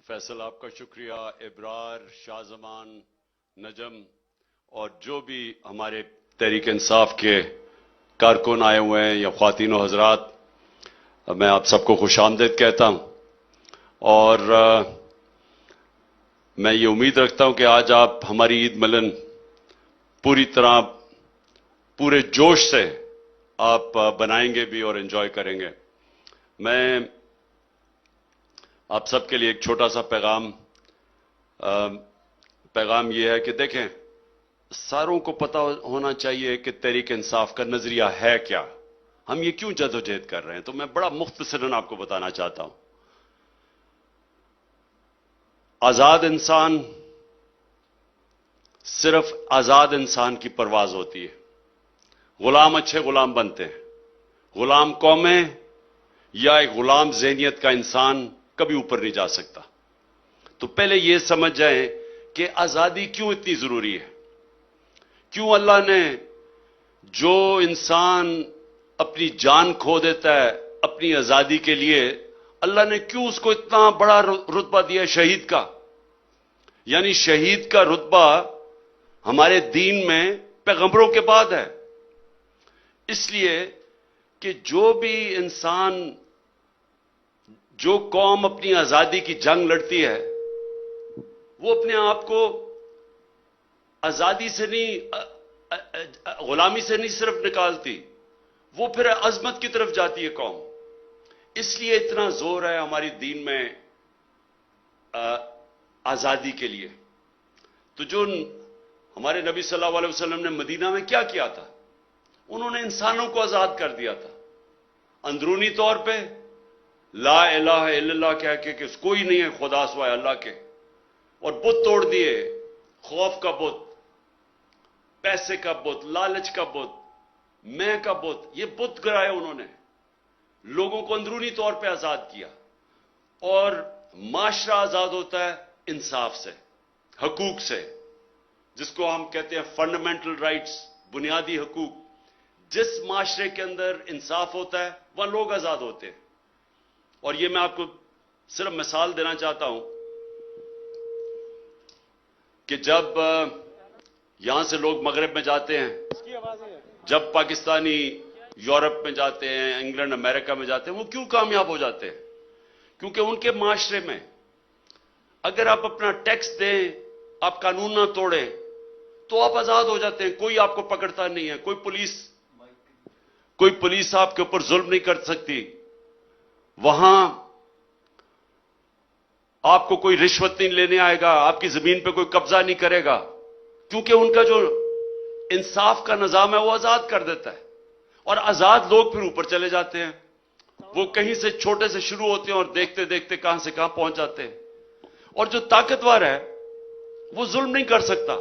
फैसल आपका शुक्रिया, इब्रार, शाहजमान, नजम और जो भी हमारे तहरीक इंसाफ के कारकुन आए हुए हैं या ख्वातीन व हजरात, मैं आप सबको खुशामदीद कहता हूं। और मैं ये उम्मीद रखता हूं कि आज आप हमारी ईद मिलन पूरी तरह पूरे जोश से आप बनाएंगे भी और एंजॉय करेंगे। मैं आप सबके लिए एक छोटा सा पैगाम ये है कि देखें, सारों को पता होना चाहिए कि तहरीक इंसाफ का नजरिया है क्या, हम ये क्यों जदोजहद कर रहे हैं। तो मैं बड़ा मुख्तसरन आपको बताना चाहता हूं। आजाद इंसान, सिर्फ आजाद इंसान की परवाज होती है। गुलाम अच्छे गुलाम बनते हैं। गुलाम कौमें या एक गुलाम ज़हनियत का इंसान कभी ऊपर नहीं जा सकता। तो पहले यह समझ जाएं कि आजादी क्यों इतनी जरूरी है। क्यों अल्लाह ने, जो इंसान अपनी जान खो देता है अपनी आजादी के लिए, अल्लाह ने क्यों उसको इतना बड़ा रुतबा दिया शहीद का। यानी शहीद का रुतबा हमारे दीन में पैगंबरों के बाद है। इसलिए कि जो भी इंसान, जो कौम अपनी आजादी की जंग लड़ती है, वो अपने आप को आजादी से नहीं, गुलामी से नहीं सिर्फ निकालती, वो फिर अजमत की तरफ जाती है कौम। इसलिए इतना जोर है हमारी दीन में आजादी के लिए। तो जो हमारे नबी सल्लल्लाहु अलैहि वसल्लम ने मदीना में क्या किया था, उन्होंने इंसानों को आजाद कर दिया था। अंदरूनी तौर पे ला इलाहा इल्लल्लाह कह के कि कोई नहीं है खुदा सिवाय अल्लाह के, और बुत तोड़ दिए। खौफ का बुत, पैसे का बुत, लालच का बुत, मैं का बुत, ये बुत गिराए उन्होंने। लोगों को अंदरूनी तौर पे आजाद किया। और माशरा आजाद होता है इंसाफ से, हकूक से, जिसको हम कहते हैं फंडामेंटल राइट्स, बुनियादी हकूक। जिस माशरे के अंदर इंसाफ होता है वहां लोग आजाद होते हैं। और ये मैं आपको सिर्फ मिसाल देना चाहता हूं कि जब यहां से लोग मगरब में जाते हैं, जब पाकिस्तानी यूरोप में जाते हैं, इंग्लैंड अमेरिका में जाते हैं, वो क्यों कामयाब हो जाते हैं? क्योंकि उनके माशरे में अगर आप अपना टैक्स दें, आप कानून ना तोड़ें, तो आप आजाद हो जाते हैं। कोई आपको पकड़ता नहीं है, कोई पुलिस आपके ऊपर जुल्म नहीं कर सकती। वहां आपको कोई रिश्वत नहीं लेने आएगा, आपकी जमीन पे कोई कब्जा नहीं करेगा, क्योंकि उनका जो इंसाफ का निजाम है वो आजाद कर देता है। और आजाद लोग फिर ऊपर चले जाते हैं। वो कहीं से छोटे से शुरू होते हैं और देखते देखते कहां से कहां पहुंच जाते हैं। और जो ताकतवर है वो जुल्म नहीं कर सकता।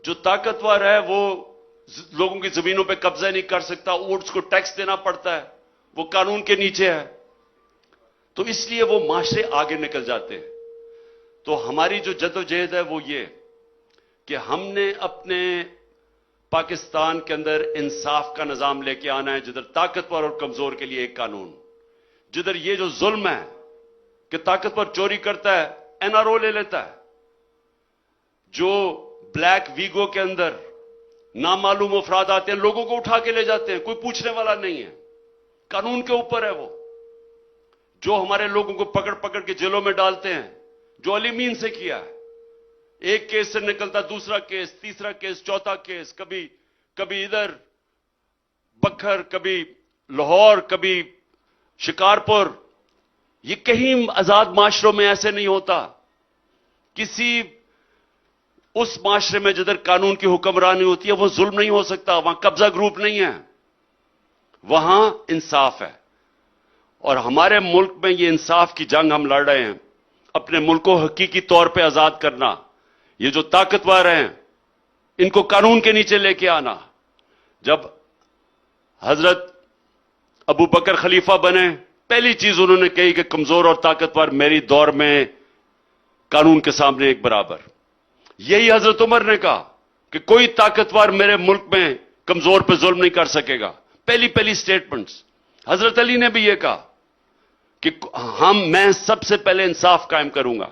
जो ताकतवर है वो लोगों की जमीनों पे कब्जा नहीं कर सकता, उसको टैक्स देना पड़ता है, वो कानून के नीचे है। तो इसलिए वो माशरे आगे निकल जाते हैं। तो हमारी जो जदोजहद है वो ये कि हमने अपने पाकिस्तान के अंदर इंसाफ का निजाम लेके आना है, जिधर ताकतवर और कमजोर के लिए एक कानून, जिधर ये जो जुल्म है कि ताकतवर चोरी करता है, एनआरओ ले लेता है, जो ब्लैक वीगो के अंदर नामालूम अफराद आते हैं, लोगों को उठा के ले जाते हैं, कोई पूछने वाला नहीं है, कानून के ऊपर है वो, जो हमारे लोगों को पकड़ पकड़ के जेलों में डालते हैं, जो अलीमीन से किया है। एक केस से निकलता दूसरा केस, तीसरा केस, चौथा केस, कभी इधर बखर, कभी लाहौर, कभी शिकारपुर। ये कहीं आजाद माशरों में ऐसे नहीं होता। किसी उस माशरे में जिधर कानून की हुक्मरानी होती है वो जुल्म नहीं हो सकता, वहां कब्जा ग्रुप नहीं है, वहां इंसाफ है। और हमारे मुल्क में ये इंसाफ की जंग हम लड़ रहे हैं, अपने मुल्क को हकीकी तौर पे आजाद करना। ये जो ताकतवर हैं इनको कानून के नीचे लेके आना। जब हजरत अबू बकर खलीफा बने, पहली चीज उन्होंने कही कि कमजोर और ताकतवर मेरी दौर में कानून के सामने एक बराबर। यही हजरत उमर ने कहा कि कोई ताकतवर मेरे मुल्क में कमजोर पे जुल्म नहीं कर सकेगा। पहली स्टेटमेंट्स। हजरत अली ने भी यह कहा کہ میں سب سے پہلے انصاف قائم کروں گا.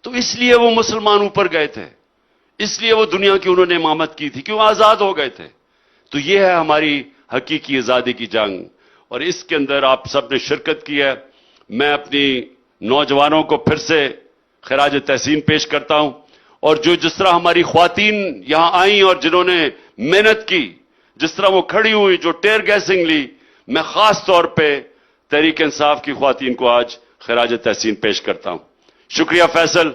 تو اس لیے وہ مسلمان اوپر گئے تھے, اس لیے وہ دنیا کی انہوں نے امامت کی تھی, کیوں آزاد ہو گئے تھے. تو یہ ہے ہماری حقیقی آزادی کی جنگ, اور اس کے اندر آپ سب نے شرکت کی ہے. میں اپنی نوجوانوں کو پھر سے خراج تحسین پیش کرتا ہوں, اور جس طرح ہماری خواتین یہاں آئیں اور جنہوں نے محنت کی, جس طرح وہ کھڑی ہوئی, جو ٹیئر گیسنگ لی, میں خاص طور پہ تحریک انصاف کی خواتین کو آج خراج تحسین پیش کرتا ہوں. شکریہ فیصل.